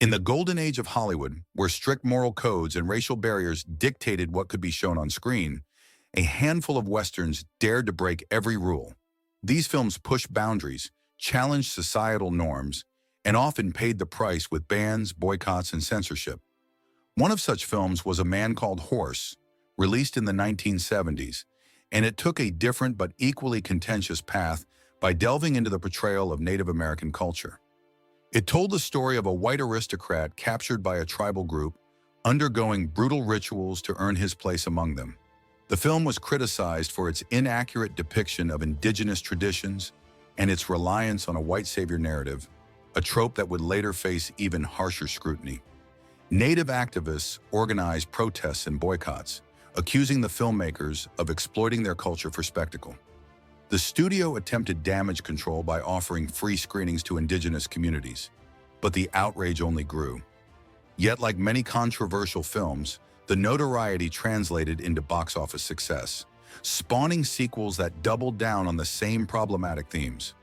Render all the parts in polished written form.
In the golden age of Hollywood, where strict moral codes and racial barriers dictated what could be shown on screen, a handful of Westerns dared to break every rule. These films pushed boundaries, challenged societal norms, and often paid the price with bans, boycotts, and censorship. One of such films was A Man Called Horse, released in the 1970s, and it took a different but equally contentious path by delving into the portrayal of Native American culture. It told the story of a white aristocrat captured by a tribal group, undergoing brutal rituals to earn his place among them. The film was criticized for its inaccurate depiction of indigenous traditions and its reliance on a white savior narrative, a trope that would later face even harsher scrutiny. Native activists organized protests and boycotts, accusing the filmmakers of exploiting their culture for spectacle. The studio attempted damage control by offering free screenings to indigenous communities, but the outrage only grew. Yet, like many controversial films, the notoriety translated into box office success, spawning sequels that doubled down on the same problematic themes.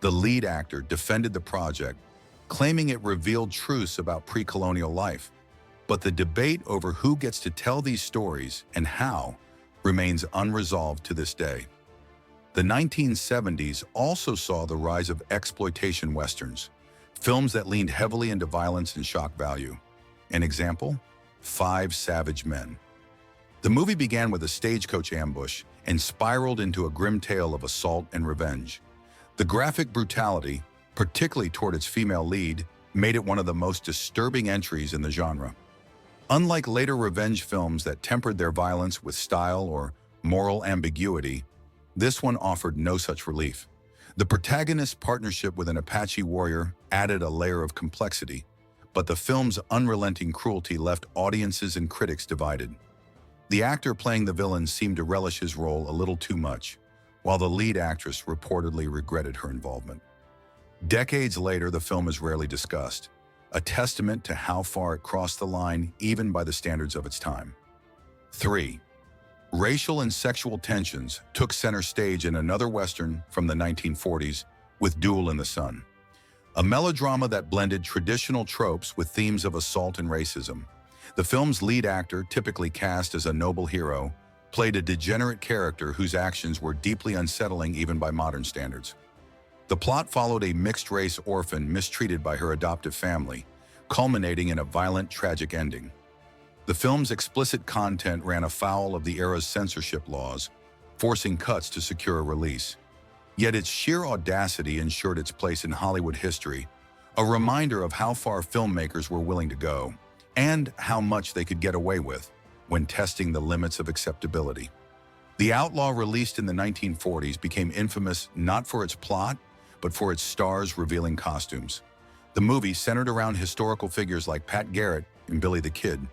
The lead actor defended the project, claiming it revealed truths about pre-colonial life. But the debate over who gets to tell these stories and how remains unresolved to this day. The 1970s also saw the rise of exploitation westerns, films that leaned heavily into violence and shock value. An example? Five Savage Men. The movie began with a stagecoach ambush and spiraled into a grim tale of assault and revenge. The graphic brutality, particularly toward its female lead, made it one of the most disturbing entries in the genre. Unlike later revenge films that tempered their violence with style or moral ambiguity, this one offered no such relief. The protagonist's partnership with an Apache warrior added a layer of complexity, but the film's unrelenting cruelty left audiences and critics divided. The actor playing the villain seemed to relish his role a little too much, while the lead actress reportedly regretted her involvement. Decades later, the film is rarely discussed, a testament to how far it crossed the line even by the standards of its time. 3. Racial and sexual tensions took center stage in another Western from the 1940s with Duel in the Sun, a melodrama that blended traditional tropes with themes of assault and racism. The film's lead actor, typically cast as a noble hero, played a degenerate character whose actions were deeply unsettling even by modern standards. The plot followed a mixed-race orphan mistreated by her adoptive family, culminating in a violent, tragic ending. The film's explicit content ran afoul of the era's censorship laws, forcing cuts to secure a release. Yet its sheer audacity ensured its place in Hollywood history, a reminder of how far filmmakers were willing to go, and how much they could get away with when testing the limits of acceptability. The Outlaw, released in the 1940s, became infamous not for its plot, but for its stars' revealing costumes. The movie, centered around historical figures like Pat Garrett and Billy the Kid,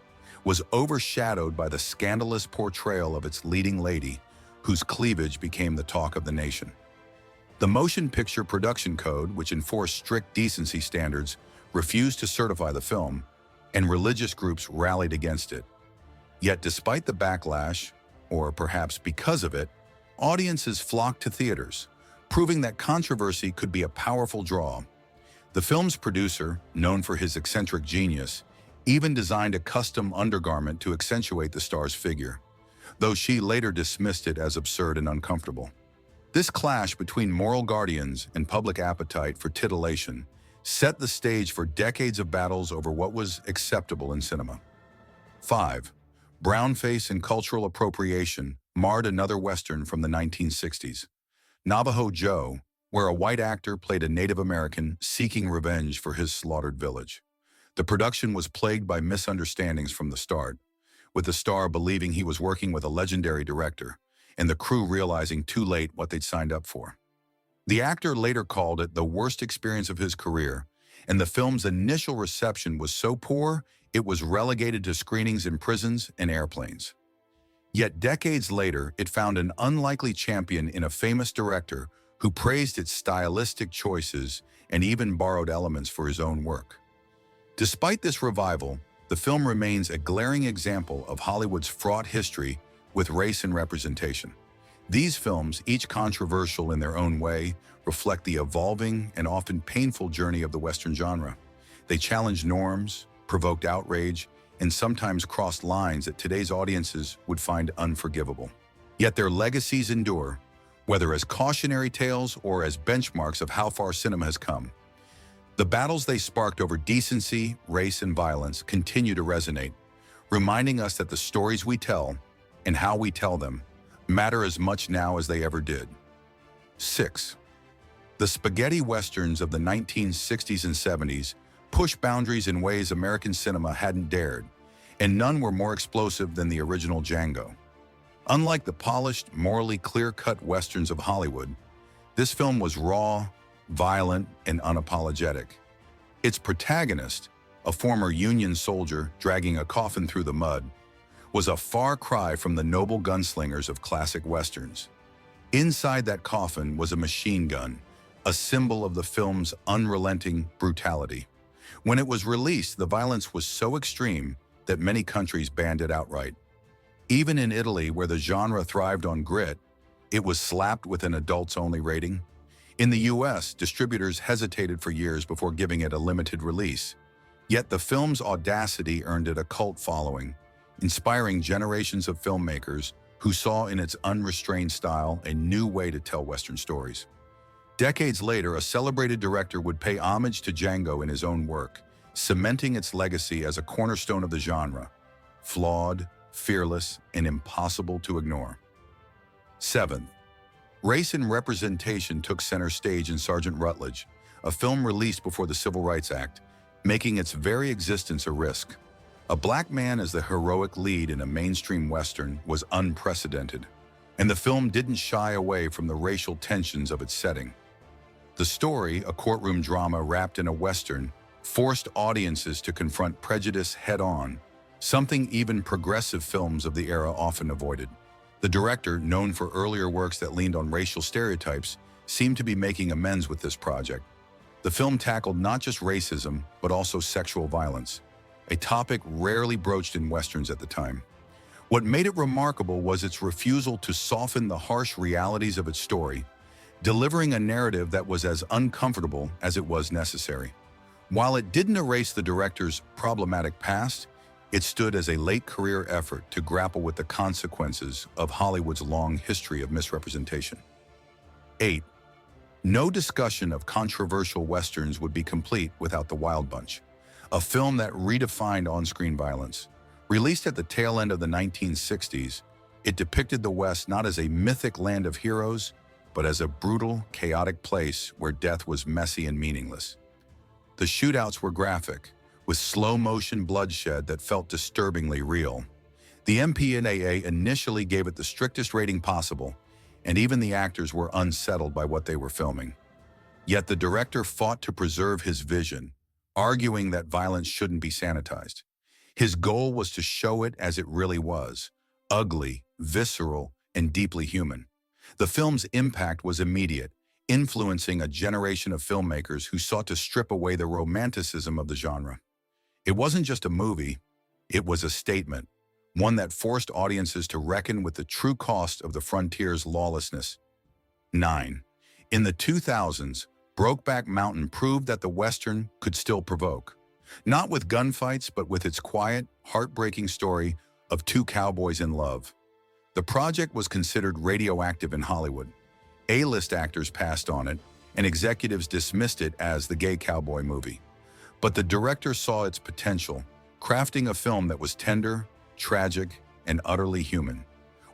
was overshadowed by the scandalous portrayal of its leading lady, whose cleavage became the talk of the nation. The Motion Picture Production Code, which enforced strict decency standards, refused to certify the film, and religious groups rallied against it. Yet despite the backlash, or perhaps because of it, audiences flocked to theaters, proving that controversy could be a powerful draw. The film's producer, known for his eccentric genius, even designed a custom undergarment to accentuate the star's figure, though she later dismissed it as absurd and uncomfortable. This clash between moral guardians and public appetite for titillation set the stage for decades of battles over what was acceptable in cinema. 5. Brownface and cultural appropriation marred another Western from the 1960s. Navajo Joe, where a white actor played a Native American seeking revenge for his slaughtered village. The production was plagued by misunderstandings from the start, with the star believing he was working with a legendary director, and the crew realizing too late what they'd signed up for. The actor later called it the worst experience of his career, and the film's initial reception was so poor it was relegated to screenings in prisons and airplanes. Yet decades later, it found an unlikely champion in a famous director who praised its stylistic choices and even borrowed elements for his own work. Despite this revival, the film remains a glaring example of Hollywood's fraught history with race and representation. These films, each controversial in their own way, reflect the evolving and often painful journey of the Western genre. They challenged norms, provoked outrage, and sometimes crossed lines that today's audiences would find unforgivable. Yet their legacies endure, whether as cautionary tales or as benchmarks of how far cinema has come. The battles they sparked over decency, race, and violence continue to resonate, reminding us that the stories we tell and how we tell them matter as much now as they ever did. 6. The spaghetti westerns of the 1960s and 70s pushed boundaries in ways American cinema hadn't dared, and none were more explosive than the original Django. Unlike the polished, morally clear-cut westerns of Hollywood, this film was raw, violent, and unapologetic. Its protagonist, a former Union soldier dragging a coffin through the mud, was a far cry from the noble gunslingers of classic westerns. Inside that coffin was a machine gun, a symbol of the film's unrelenting brutality. When it was released, the violence was so extreme that many countries banned it outright. Even in Italy, where the genre thrived on grit, it was slapped with an adults-only rating. In the US, distributors hesitated for years before giving it a limited release. Yet the film's audacity earned it a cult following, inspiring generations of filmmakers who saw in its unrestrained style a new way to tell Western stories. Decades later, a celebrated director would pay homage to Django in his own work, cementing its legacy as a cornerstone of the genre, flawed, fearless, and impossible to ignore. 7. Race and representation took center stage in Sergeant Rutledge, a film released before the Civil Rights Act, making its very existence a risk. A black man as the heroic lead in a mainstream Western was unprecedented, and the film didn't shy away from the racial tensions of its setting. The story, a courtroom drama wrapped in a Western, forced audiences to confront prejudice head-on, something even progressive films of the era often avoided. The director, known for earlier works that leaned on racial stereotypes, seemed to be making amends with this project. The film tackled not just racism, but also sexual violence, a topic rarely broached in Westerns at the time. What made it remarkable was its refusal to soften the harsh realities of its story, delivering a narrative that was as uncomfortable as it was necessary. While it didn't erase the director's problematic past, it stood as a late-career effort to grapple with the consequences of Hollywood's long history of misrepresentation. 8. No discussion of controversial Westerns would be complete without The Wild Bunch, a film that redefined on-screen violence. Released at the tail end of the 1960s, it depicted the West not as a mythic land of heroes, but as a brutal, chaotic place where death was messy and meaningless. The shootouts were graphic, with slow-motion bloodshed that felt disturbingly real. The MPAA initially gave it the strictest rating possible, and even the actors were unsettled by what they were filming. Yet the director fought to preserve his vision, arguing that violence shouldn't be sanitized. His goal was to show it as it really was, ugly, visceral, and deeply human. The film's impact was immediate, influencing a generation of filmmakers who sought to strip away the romanticism of the genre. It wasn't just a movie, it was a statement, one that forced audiences to reckon with the true cost of the frontier's lawlessness. 9. In the 2000s, Brokeback Mountain proved that the Western could still provoke. Not with gunfights, but with its quiet, heartbreaking story of two cowboys in love. The project was considered radioactive in Hollywood. A-list actors passed on it, and executives dismissed it as the gay cowboy movie. But the director saw its potential, crafting a film that was tender, tragic, and utterly human.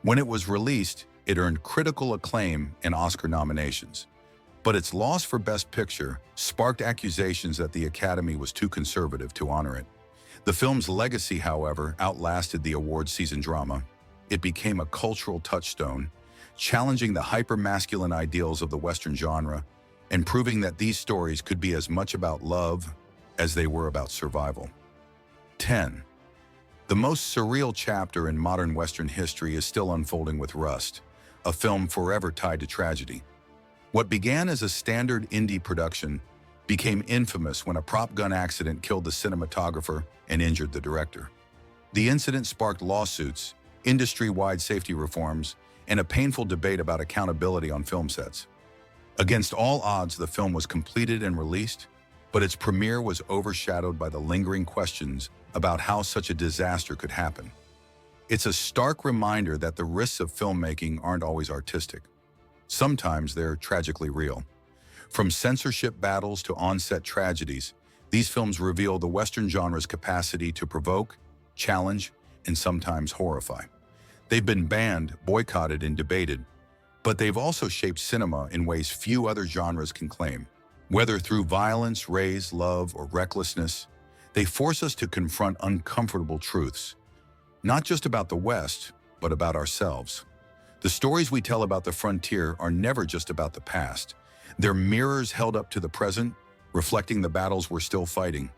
When it was released, it earned critical acclaim and Oscar nominations. But its loss for Best Picture sparked accusations that the Academy was too conservative to honor it. The film's legacy, however, outlasted the awards season drama. It became a cultural touchstone, challenging the hyper-masculine ideals of the Western genre and proving that these stories could be as much about love as they were about survival. 10. The most surreal chapter in modern Western history is still unfolding with Rust, a film forever tied to tragedy. What began as a standard indie production became infamous when a prop gun accident killed the cinematographer and injured the director. The incident sparked lawsuits, industry-wide safety reforms, and a painful debate about accountability on film sets. Against all odds, the film was completed and released, but its premiere was overshadowed by the lingering questions about how such a disaster could happen. It's a stark reminder that the risks of filmmaking aren't always artistic. Sometimes they're tragically real. From censorship battles to on-set tragedies, these films reveal the Western genre's capacity to provoke, challenge, and sometimes horrify. They've been banned, boycotted, and debated, but they've also shaped cinema in ways few other genres can claim. Whether through violence, rage, love, or recklessness, they force us to confront uncomfortable truths, not just about the West, but about ourselves. The stories we tell about the frontier are never just about the past. They're mirrors held up to the present, reflecting the battles we're still fighting.